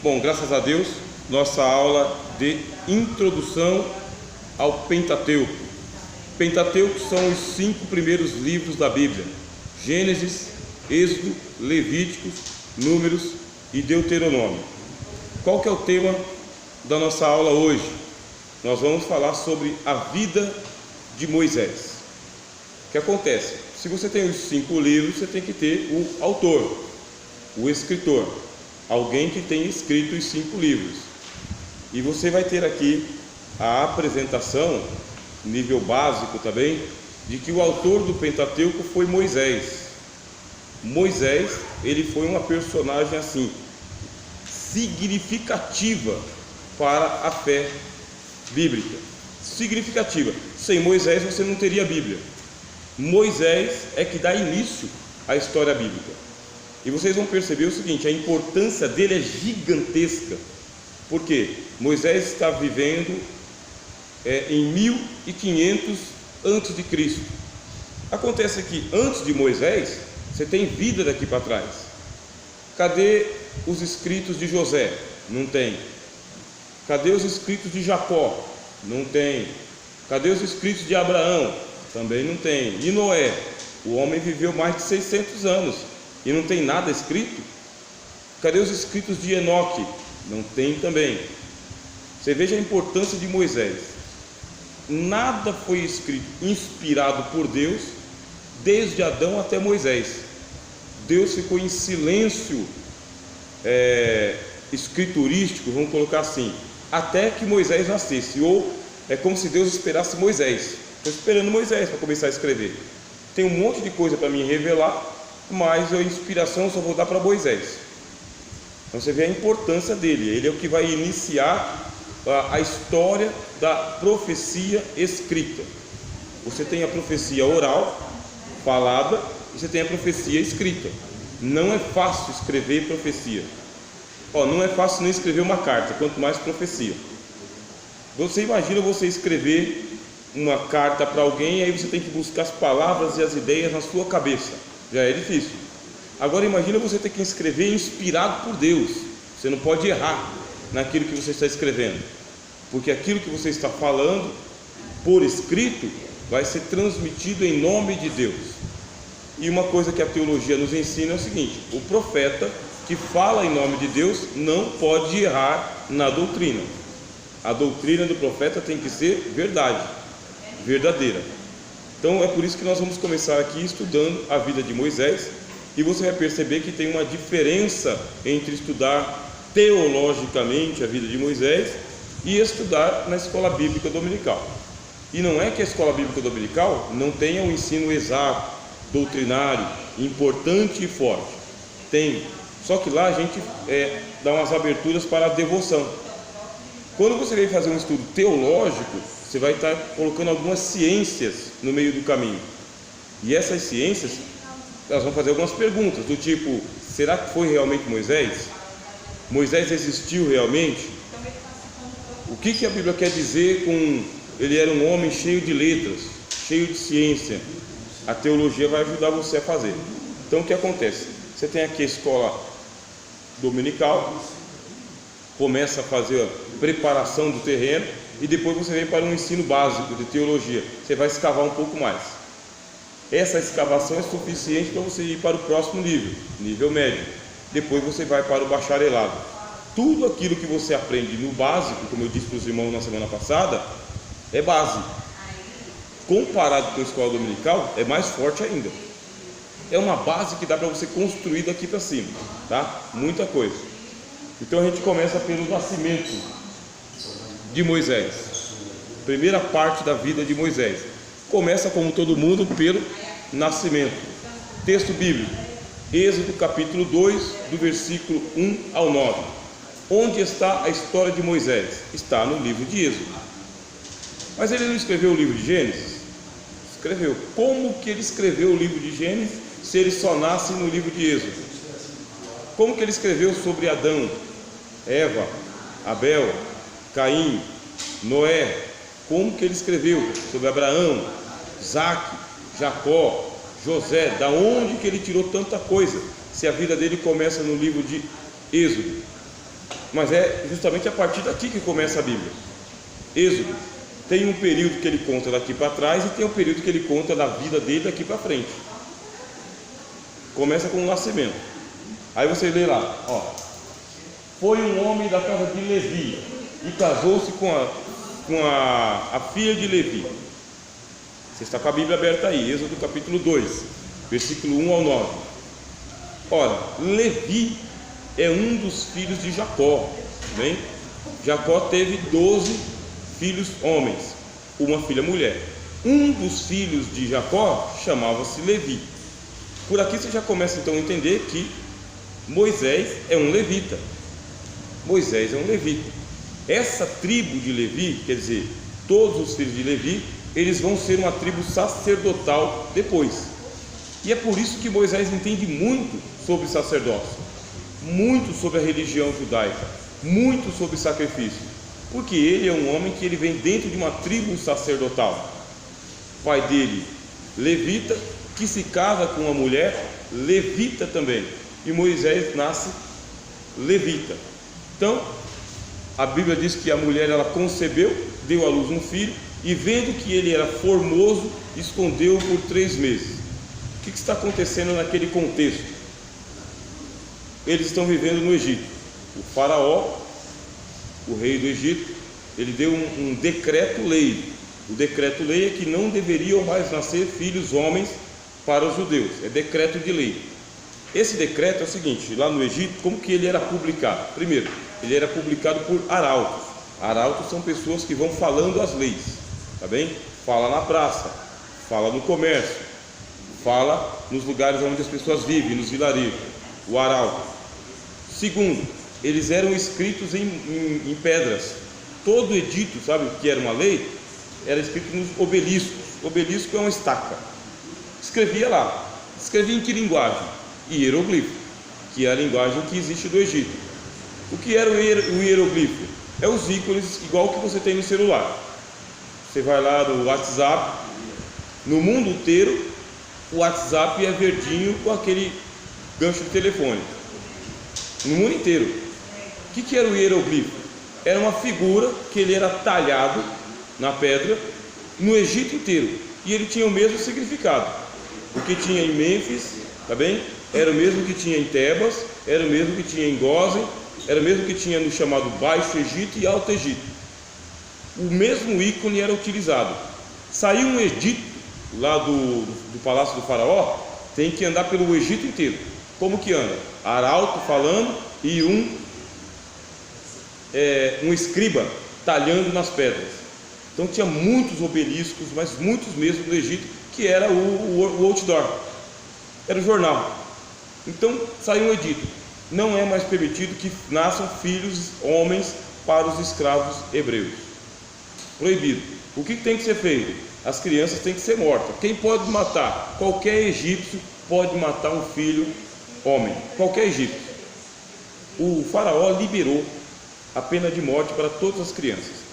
Bom, graças a Deus, nossa aula de introdução ao Pentateuco. Pentateuco são os 5 primeiros livros da Bíblia: Gênesis, Êxodo, Levíticos, Números e Deuteronômio. Qual que é o tema da nossa aula hoje? Nós vamos falar sobre a vida de Moisés. O que acontece? Se você tem os 5 livros, você tem que ter o autor, o escritor, alguém que tenha escrito os 5 livros. E você vai ter aqui a apresentação, nível básico também, de que o autor do Pentateuco foi Moisés. Moisés, ele foi uma personagem assim, significativa para a fé bíblica. Significativa. Sem Moisés você não teria Bíblia. Moisés é que dá início à história bíblica. E vocês vão perceber o seguinte: a importância dele é gigantesca. Porque Moisés está vivendo em 1500 a.C. Acontece que antes de Moisés, você tem vida daqui para trás. Cadê os escritos de José? Não tem. Cadê os escritos de Jacó? Não tem. Cadê os escritos de Abraão? Também não tem. E Noé? O homem viveu mais de 600 anos e não tem nada escrito. Cadê os escritos de Enoque? Não tem também. Você veja a importância de Moisés. Nada foi escrito inspirado por Deus desde Adão até Moisés. Deus ficou em silêncio escriturístico, vamos colocar assim, até que Moisés nascesse. Ou é como se Deus esperasse Moisés. Estou esperando Moisés para começar a escrever. Tem um monte de coisa para me revelar, mas a inspiração eu só vou dar para Moisés. Então você vê a importância dele. Ele é o que vai iniciar a história da profecia escrita. Você tem a profecia oral, falada, e você tem a profecia escrita. Não é fácil escrever profecia. Não é fácil nem escrever uma carta, quanto mais profecia. Você imagina você escrever uma carta para alguém, e aí você tem que buscar as palavras e as ideias na sua cabeça. Já é difícil. Agora imagina você ter que escrever inspirado por Deus. Você não pode errar naquilo que você está escrevendo, porque aquilo que você está falando por escrito vai ser transmitido em nome de Deus. E uma coisa que a teologia nos ensina é o seguinte: o profeta que fala em nome de Deus não pode errar na doutrina. A doutrina do profeta tem que ser verdade, verdadeira. Então é por isso que nós vamos começar aqui estudando a vida de Moisés. E você vai perceber que tem uma diferença entre estudar teologicamente a vida de Moisés e estudar na escola bíblica dominical. E não é que a escola bíblica dominical não tenha um ensino exato, doutrinário, importante e forte. Tem. Só que lá a gente dá umas aberturas para a devoção. Quando você vem fazer um estudo teológico, você vai estar colocando algumas ciências no meio do caminho. E essas ciências, elas vão fazer algumas perguntas, do tipo: será que foi realmente Moisés? Moisés existiu realmente? O que a Bíblia quer dizer com ele era um homem cheio de letras, cheio de ciência? A teologia vai ajudar você a fazer. Então o que acontece? Você tem aqui a escola dominical, começa a fazer a preparação do terreno, e depois você vem para um ensino básico de teologia. Você vai escavar um pouco mais. Essa escavação é suficiente para você ir para o próximo nível, nível médio. Depois você vai para o bacharelado. Tudo aquilo que você aprende no básico, como eu disse para os irmãos na semana passada, é base. Comparado com a escola dominical, é mais forte ainda. É uma base que dá para você construir daqui para cima, tá? Muita coisa. Então a gente começa pelo nascimento de Moisés. Primeira parte da vida de Moisés. Começa, como todo mundo, pelo nascimento. Texto bíblico: Êxodo capítulo 2, do versículo 1 ao 9. Onde está a história de Moisés? Está no livro de Êxodo. Mas ele não escreveu o livro de Gênesis? Escreveu. Como que ele escreveu o livro de Gênesis se ele só nasce no livro de Êxodo? Como que ele escreveu sobre Adão, Eva, Abel, Caim, Noé? Como que ele escreveu sobre Abraão, Isaac, Jacó, José? Da onde que ele tirou tanta coisa, se a vida dele começa no livro de Êxodo? Mas é justamente a partir daqui que começa a Bíblia. Êxodo tem um período que ele conta daqui para trás e tem um período que ele conta da vida dele daqui para frente. Começa com o nascimento. Aí você lê lá, ó. Foi um homem da casa de Levi e casou-se com a filha de Levi. Você está com a Bíblia aberta aí, Êxodo capítulo 2, versículo 1 ao 9. Ora, Levi é um dos filhos de Jacó, bem? Jacó teve 12 filhos homens, uma filha mulher. Um dos filhos de Jacó chamava-se Levi. Por aqui você já começa então a entender que Moisés é um levita. Moisés é um levita. Essa tribo de Levi, quer dizer, todos os filhos de Levi, eles vão ser uma tribo sacerdotal depois. E é por isso que Moisés entende muito sobre sacerdócio, muito sobre a religião judaica, muito sobre sacrifício, porque ele é um homem que ele vem dentro de uma tribo sacerdotal. O pai dele, levita, que se casa com uma mulher levita também, e Moisés nasce levita. Então a Bíblia diz que a mulher, ela concebeu, deu à luz um filho, e vendo que ele era formoso, escondeu-o por 3 meses. O que está acontecendo naquele contexto? Eles estão vivendo no Egito. O faraó, o rei do Egito, ele deu um decreto-lei. O decreto-lei é que não deveriam mais nascer filhos homens para os judeus. É decreto de lei. Esse decreto é o seguinte: lá no Egito, como que ele era publicado? Primeiro, ele era publicado por arautos. Arautos são pessoas que vão falando as leis, tá bem? Fala na praça, fala no comércio, fala nos lugares onde as pessoas vivem, nos vilarejos. O arauto. Segundo, eles eram escritos em pedras. Todo edito, sabe o que era uma lei? Era escrito nos obeliscos. Obelisco é uma estaca. Escrevia lá. Escrevia em que linguagem? Hieroglifo, que é a linguagem que existe do Egito. O que era o hieroglifo? É os ícones igual que você tem no celular. Você vai lá no WhatsApp, no mundo inteiro o WhatsApp é verdinho com aquele gancho de telefone. No mundo inteiro. O que era o hieroglifo? Era uma figura que ele era talhado na pedra no Egito inteiro, e ele tinha o mesmo significado. O que tinha em Mênfis, tá bem? Era o mesmo que tinha em Tebas, era o mesmo que tinha em Gósen, era o mesmo que tinha no chamado Baixo Egito e Alto Egito. O mesmo ícone era utilizado. Saiu um edito lá do palácio do faraó, tem que andar pelo Egito inteiro. Como que anda? Arauto falando e um escriba talhando nas pedras. Então tinha muitos obeliscos, mas muitos mesmo do Egito, que era o outdoor, era o jornal. Então saiu um edito: não é mais permitido que nasçam filhos homens para os escravos hebreus. Proibido. O que tem que ser feito? As crianças têm que ser mortas. Quem pode matar? Qualquer egípcio pode matar um filho homem, qualquer egípcio. O faraó liberou a pena de morte para todas as crianças.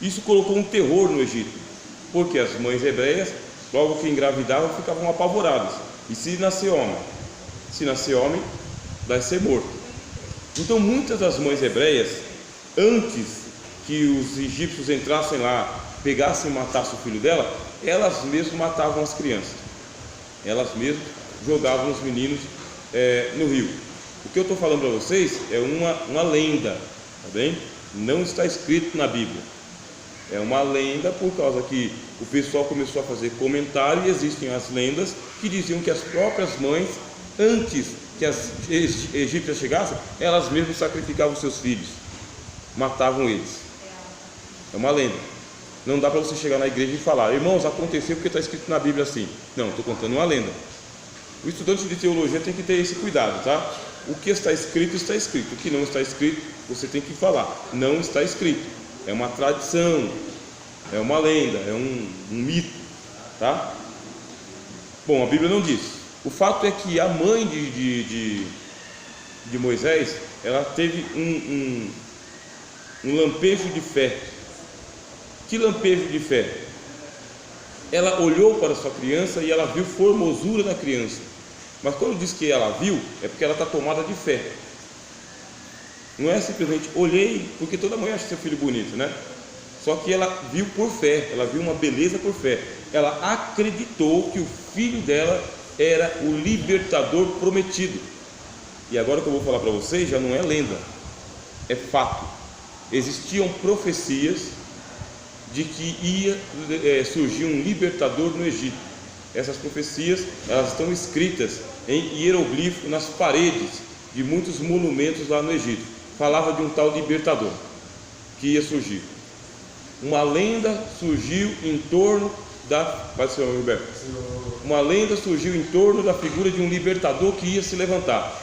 Isso colocou um terror no Egito, porque as mães hebreias, logo que engravidavam, ficavam apavoradas. E se nascer homem? Se nascer homem, vai ser morto. Então muitas das mães hebreias, antes que os egípcios entrassem lá, pegassem e matassem o filho dela, elas mesmas matavam as crianças. Elas mesmas jogavam os meninos no rio. O que eu estou falando para vocês é uma lenda, tá bem? Não está escrito na Bíblia. É uma lenda por causa que o pessoal começou a fazer comentário, e existem as lendas que diziam que as próprias mães, antes que as egípcias chegassem, elas mesmas sacrificavam seus filhos, matavam eles. É uma lenda. Não dá para você chegar na igreja e falar: irmãos, aconteceu porque está escrito na Bíblia assim. Não, estou contando uma lenda. O estudante de teologia tem que ter esse cuidado, tá? O que está escrito, está escrito. O que não está escrito, você tem que falar: não está escrito. É uma tradição, é uma lenda, é um mito, tá? Bom, a Bíblia não diz. O fato é que a mãe de Moisés, ela teve um lampejo de fé. Que lampejo de fé? Ela olhou para sua criança e ela viu formosura na criança. Mas quando diz que ela viu, é porque ela está tomada de fé. Não é simplesmente olhei, porque toda mãe acha seu filho bonito, né? Só que ela viu por fé, ela viu uma beleza por fé. Ela acreditou que o filho dela era o libertador prometido. E agora que eu vou falar para vocês, já não é lenda, é fato. Existiam profecias de que ia surgir um libertador no Egito. Essas profecias, elas estão escritas em hieroglifo nas paredes de muitos monumentos lá no Egito. Falava de um tal libertador que ia surgir. Uma lenda surgiu em torno da... Vai, senhor Roberto. Uma lenda surgiu em torno da figura de um libertador que ia se levantar.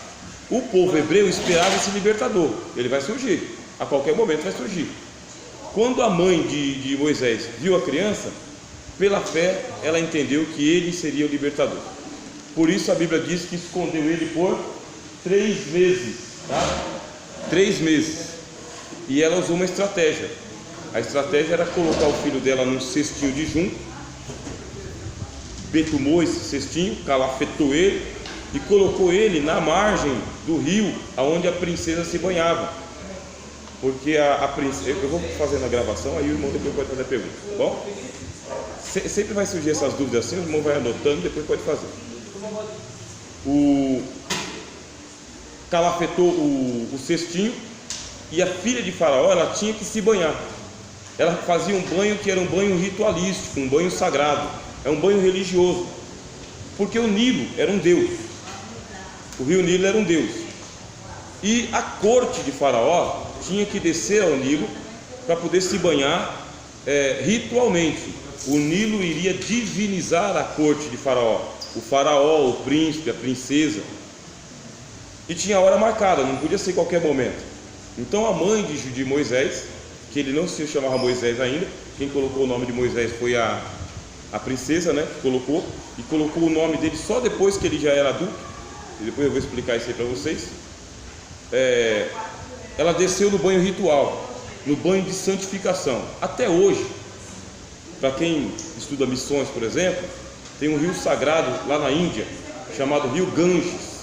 O povo hebreu esperava esse libertador. Ele vai surgir, a qualquer momento vai surgir. Quando a mãe de Moisés viu a criança, pela fé ela entendeu que ele seria o libertador. Por isso a Bíblia diz que escondeu ele por 3 meses, tá? 3 meses. E ela usou uma estratégia. A estratégia era colocar o filho dela num cestinho de junco, betumou esse cestinho, calafetou ele e colocou ele na margem do rio aonde a princesa se banhava. Porque a princesa, eu vou fazendo a gravação, aí o irmão depois pode fazer a pergunta, tá bom? Sempre vai surgir essas dúvidas assim, o irmão vai anotando e depois pode fazer. Calafetou o cestinho e a filha de Faraó, ela tinha que se banhar. Ela fazia um banho que era um banho ritualístico, um banho sagrado, é um banho religioso, porque o Nilo era um deus, o rio Nilo era um deus, e a corte de Faraó tinha que descer ao Nilo para poder se banhar ritualmente. O Nilo iria divinizar a corte de Faraó, o faraó, o príncipe, a princesa, e tinha a hora marcada, não podia ser em qualquer momento. Então a mãe de Moisés, que ele não se chamava Moisés ainda, quem colocou o nome de Moisés foi a princesa, né, que colocou o nome dele só depois que ele já era adulto, e depois eu vou explicar isso aí para vocês. Ela desceu no banho ritual, no banho de santificação. Até hoje, para quem estuda missões, por exemplo, tem um rio sagrado lá na Índia, chamado Rio Ganges.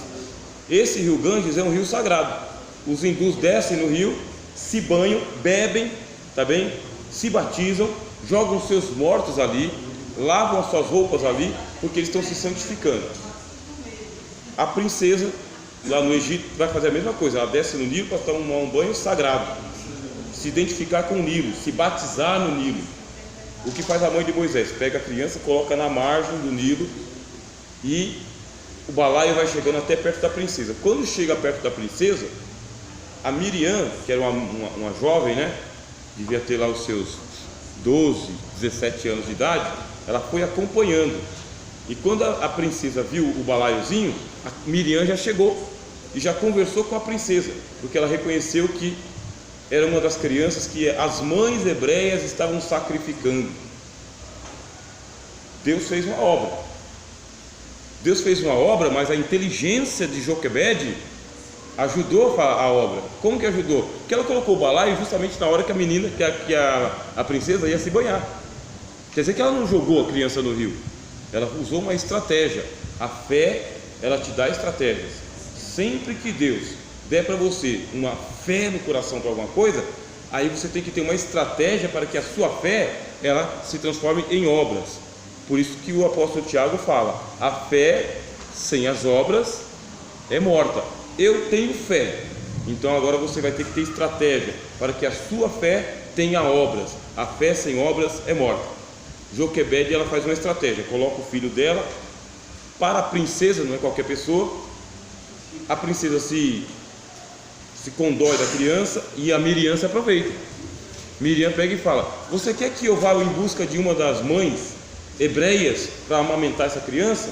Esse rio Ganges é um rio sagrado. Os hindus descem no rio, se banham, bebem, tá bem? Se batizam, jogam seus mortos ali, lavam as suas roupas ali, porque eles estão se santificando. A princesa lá no Egito vai fazer a mesma coisa, ela desce no Nilo para tomar um banho sagrado, se identificar com o Nilo, se batizar no Nilo. O que faz a mãe de Moisés? Pega a criança, coloca na margem do Nilo e o balaio vai chegando até perto da princesa. Quando chega perto da princesa, a Miriam, que era uma jovem, né, devia ter lá os seus 12, 17 anos de idade, ela foi acompanhando. E quando a princesa viu o balaiozinho, a Miriam já chegou e já conversou com a princesa, porque ela reconheceu que era uma das crianças que as mães hebreias estavam sacrificando. Deus fez uma obra. Deus fez uma obra, mas a inteligência de Joquebede ajudou a obra. Como que ajudou? Porque ela colocou o balaio justamente na hora que a menina, que a princesa ia se banhar. Quer dizer que ela não jogou a criança no rio, ela usou uma estratégia. A fé, ela te dá estratégias. Sempre que Deus der para você uma fé no coração para alguma coisa, aí você tem que ter uma estratégia para que a sua fé, ela se transforme em obras. Por isso que o apóstolo Tiago fala: a fé sem as obras é morta. Eu tenho fé, então agora você vai ter que ter estratégia para que a sua fé tenha obras. A fé sem obras é morta. Joquebede, ela faz uma estratégia, coloca o filho dela para a princesa, não é qualquer pessoa. A princesa se condói da criança e a Miriam se aproveita. Miriam pega e fala: você quer que eu vá em busca de uma das mães hebreias para amamentar essa criança?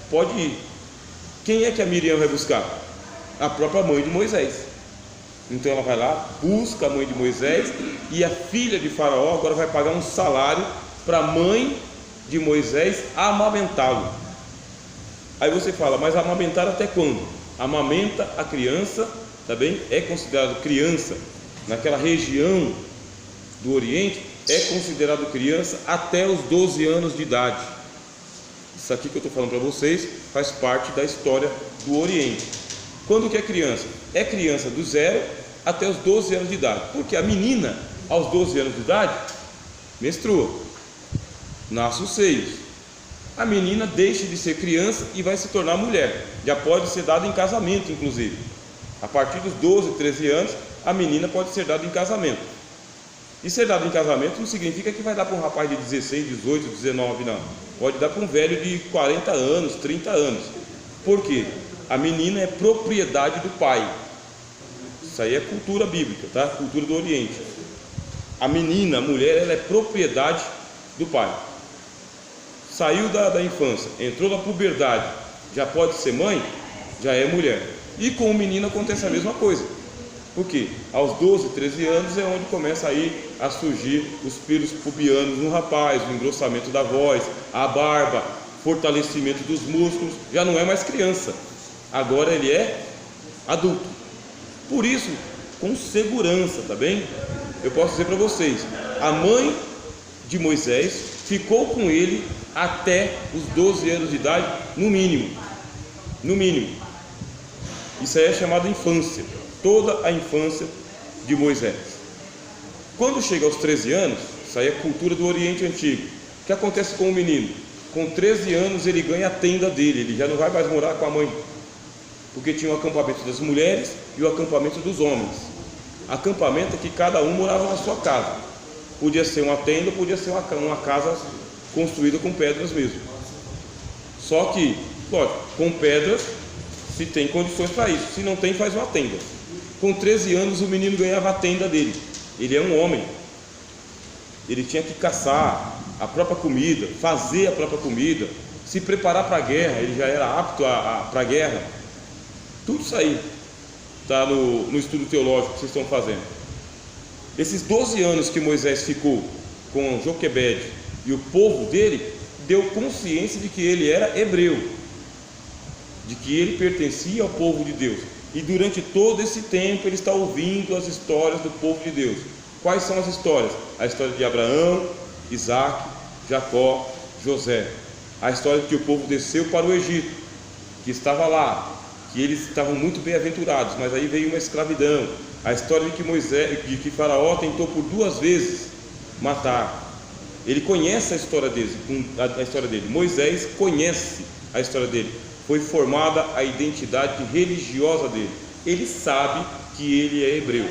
Pode ir. Quem é que a Miriam vai buscar? A própria mãe de Moisés. Então ela vai lá, busca a mãe de Moisés, e a filha de Faraó agora vai pagar um salário para a mãe de Moisés amamentá-lo. Aí você fala: mas amamentar até quando? Amamenta a criança, tá bem? É considerado criança naquela região do Oriente, é considerado criança até os 12 anos de idade. Isso aqui que eu estou falando para vocês faz parte da história do Oriente. Quando que é criança? É criança do 0 até os 12 anos de idade. Porque a menina, aos 12 anos de idade, menstrua, nasce os seios. A menina deixa de ser criança e vai se tornar mulher. Já pode ser dada em casamento, inclusive. A partir dos 12, 13 anos, a menina pode ser dada em casamento. E ser dado em casamento não significa que vai dar para um rapaz de 16, 18, 19, não. Pode dar para um velho de 40 anos, 30 anos. Por quê? A menina é propriedade do pai. Isso aí é cultura bíblica, tá? Cultura do Oriente. A menina, a mulher, ela é propriedade do pai. Saiu da infância, entrou na puberdade, já pode ser mãe, já é mulher. E com o menino acontece a mesma coisa. Porque aos 12, 13 anos é onde começa aí a surgir os pelos pubianos no rapaz, o engrossamento da voz, a barba, fortalecimento dos músculos. Já não é mais criança, agora ele é adulto. Por isso, com segurança, tá bem? Eu posso dizer para vocês, a mãe de Moisés ficou com ele até os 12 anos de idade, no mínimo. No mínimo. Isso aí é chamado infância. Toda a infância de Moisés. Quando chega aos 13 anos, isso aí é cultura do Oriente Antigo. O que acontece com o menino? Com 13 anos ele ganha a tenda dele, ele já não vai mais morar com a mãe, porque tinha o acampamento das mulheres e o acampamento dos homens. Acampamento é que cada um morava na sua casa. Podia ser uma tenda, podia ser uma casa construída com pedras mesmo. Só que, lógico, com pedras se tem condições para isso, se não tem, faz uma tenda. Com 13 anos o menino ganhava a tenda dele. Ele é um homem. Ele tinha que caçar a própria comida, fazer a própria comida, se preparar para a guerra. Ele já era apto para a guerra. Tudo isso aí está no estudo teológico que vocês estão fazendo. Esses 12 anos que Moisés ficou com Joquebede e o povo dele, deu consciência de que ele era hebreu, de que ele pertencia ao povo de Deus. E durante todo esse tempo ele está ouvindo as histórias do povo de Deus. Quais são as histórias? A história de Abraão, Isaac, Jacó, José. A história de que o povo desceu para o Egito, que estava lá, que eles estavam muito bem-aventurados, mas aí veio uma escravidão. A história de que Faraó tentou por 2 vezes matar. Ele conhece a história dele. Moisés conhece a história dele. Foi formada a identidade religiosa dele. Ele sabe que ele é hebreu.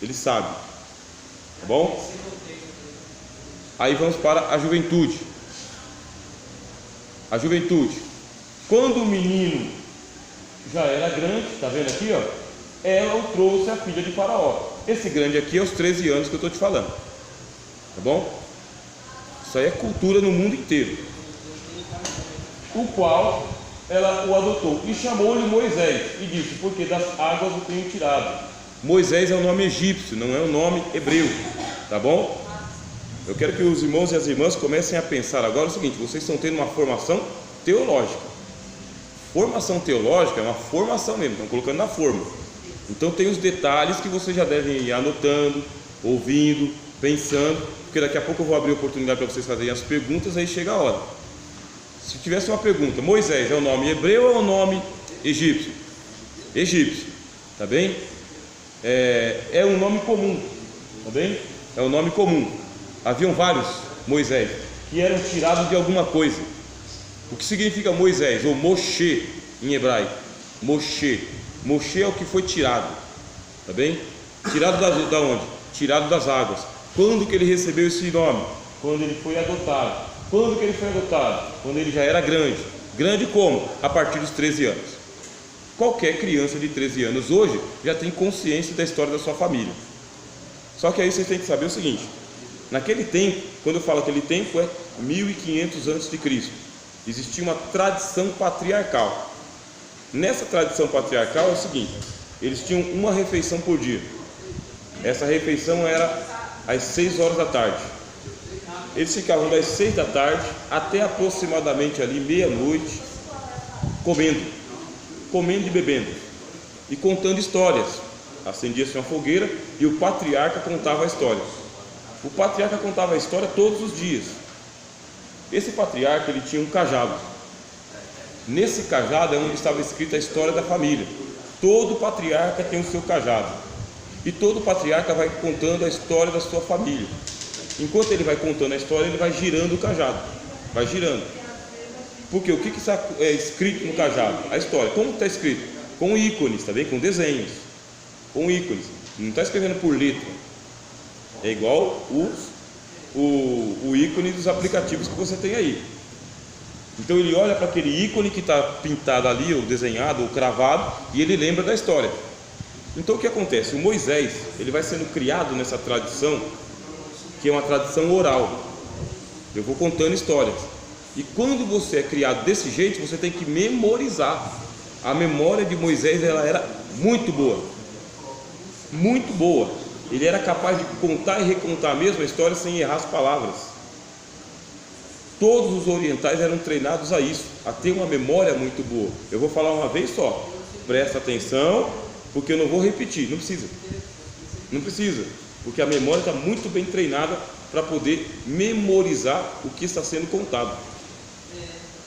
Ele sabe. Tá bom? Aí vamos para a juventude. A juventude. Quando o menino já era grande, tá vendo aqui, ó? Ela o trouxe a filha de Faraó. Esse grande aqui é os 13 anos que eu estou te falando. Tá bom? Isso aí é cultura no mundo inteiro. O qual ela o adotou e chamou-lhe Moisés e disse: porque das águas o tenho tirado. Moisés é o nome egípcio, não é o nome hebreu, tá bom? Eu quero que os irmãos e as irmãs comecem a pensar agora o seguinte: vocês estão tendo uma formação teológica. Formação teológica é uma formação mesmo, estão colocando na forma. Então tem os detalhes que vocês já devem ir anotando, ouvindo, pensando, porque daqui a pouco eu vou abrir a oportunidade para vocês fazerem as perguntas, aí chega a hora. Se tivesse uma pergunta, Moisés é o nome hebreu ou é o nome egípcio? Egípcio, tá bem? É um nome comum, tá bem? É um nome comum. Haviam vários Moisés que eram tirados de alguma coisa. O que significa Moisés, ou Moshe em hebraico? Moshe. Moshe é o que foi tirado, tá bem? Tirado da onde? Tirado das águas. Quando que ele recebeu esse nome? Quando ele foi adotado. Quando que ele foi adotado? Quando ele já era grande. Grande como? A partir dos 13 anos. Qualquer criança de 13 anos hoje já tem consciência da história da sua família. Só que aí vocês têm que saber o seguinte: naquele tempo, quando eu falo aquele tempo, é 1500 a.C. Existia uma tradição patriarcal. Nessa tradição patriarcal é o seguinte: eles tinham uma refeição por dia. Essa refeição era às 6 horas da tarde. Eles ficavam das 6 da tarde até aproximadamente ali meia-noite, comendo e bebendo, e contando histórias. Acendia-se uma fogueira e o patriarca contava a história. O patriarca contava a história todos os dias. Esse patriarca, ele tinha um cajado. Nesse cajado é onde estava escrita a história da família. Todo patriarca tem o seu cajado. E todo patriarca vai contando a história da sua família. Enquanto ele vai contando a história, ele vai girando o cajado, vai girando. Porque o que está escrito no cajado? A história. Como está escrito? Com ícones, tá bem? Com desenhos, com ícones. Não está escrevendo por letra. É igual o ícone dos aplicativos que você tem aí. Então ele olha para aquele ícone que está pintado ali, ou desenhado, ou cravado, e ele lembra da história. Então o que acontece? O Moisés, ele vai sendo criado nessa tradição, que é uma tradição oral. Eu vou contando histórias. E quando você é criado desse jeito, você tem que memorizar. A memória de Moisés, ela era muito boa. Muito boa. Ele era capaz de contar e recontar a mesma história sem errar as palavras. Todos os orientais eram treinados a isso, a ter uma memória muito boa. Eu vou falar uma vez só. Presta atenção, porque eu não vou repetir. Não precisa. Não precisa. Porque a memória está muito bem treinada para poder memorizar o que está sendo contado.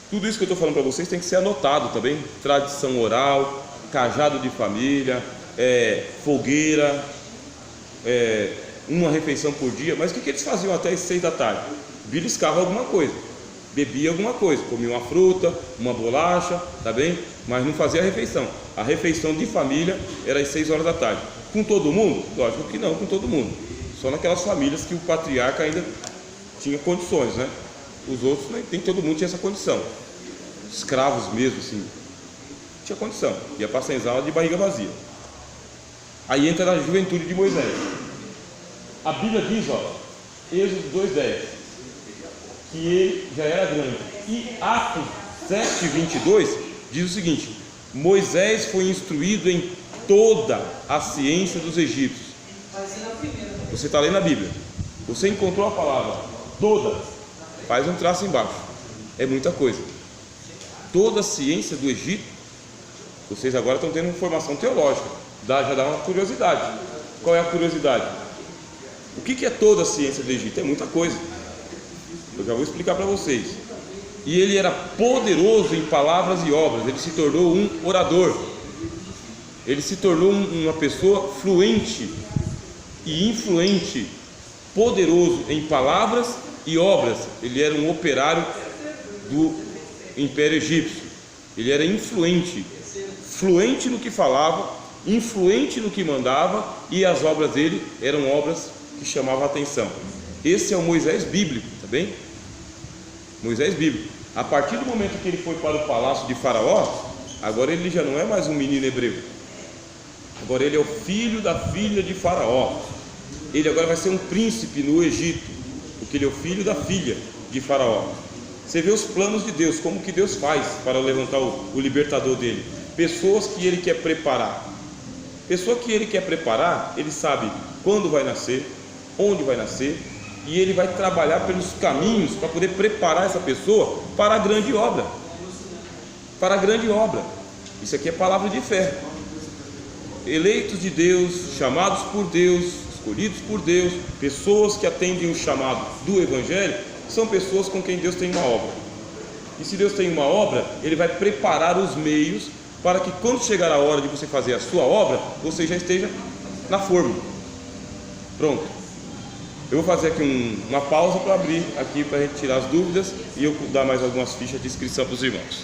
Tudo isso que eu estou falando para vocês tem que ser anotado também. Tradição oral, cajado de família, fogueira, uma refeição por dia. Mas o que eles faziam até as 6 da tarde? Beliscava alguma coisa, bebia alguma coisa, comia uma fruta, uma bolacha, tá bem? Mas não fazia a refeição. A refeição de família era às 6 horas da tarde. Com todo mundo? Lógico que não, com todo mundo. Só naquelas famílias que o patriarca ainda tinha condições, né? Os outros, nem todo mundo tinha essa condição. Escravos mesmo, assim, tinha condição. Ia para a senzala de barriga vazia. Aí entra a juventude de Moisés. A Bíblia diz, Êxodo 2:10, que ele já era grande. E Atos 7:22 diz o seguinte: Moisés foi instruído em toda a ciência dos egípcios. Você está lendo a Bíblia, você encontrou a palavra toda. Faz um traço embaixo. É muita coisa. Toda a ciência do Egito. Vocês agora estão tendo informação teológica. Já dá uma curiosidade. Qual é a curiosidade? O que é toda a ciência do Egito? É muita coisa. Eu já vou explicar para vocês. E ele era poderoso em palavras e obras. Ele se tornou um orador. Ele se tornou uma pessoa fluente e influente, poderoso em palavras e obras. Ele era um operário do Império Egípcio. Ele era influente, fluente no que falava, influente no que mandava, e as obras dele eram obras que chamavam a atenção. Esse é o Moisés bíblico, tá bem? Moisés bíblico. A partir do momento que ele foi para o palácio de Faraó, agora ele já não é mais um menino hebreu. Agora ele é o filho da filha de Faraó. Ele agora vai ser um príncipe no Egito, porque ele é o filho da filha de Faraó. Você vê os planos de Deus, como que Deus faz para levantar o libertador dele. Pessoas que ele quer preparar. Pessoa que ele quer preparar, ele sabe quando vai nascer, onde vai nascer, e ele vai trabalhar pelos caminhos para poder preparar essa pessoa para a grande obra. Para a grande obra. Isso aqui é palavra de fé. Eleitos de Deus, chamados por Deus, escolhidos por Deus, pessoas que atendem o chamado do Evangelho, são pessoas com quem Deus tem uma obra. E se Deus tem uma obra, Ele vai preparar os meios para que quando chegar a hora de você fazer a sua obra, você já esteja na forma. Pronto. Eu vou fazer aqui uma pausa para abrir aqui para a gente tirar as dúvidas e eu dar mais algumas fichas de inscrição para os irmãos.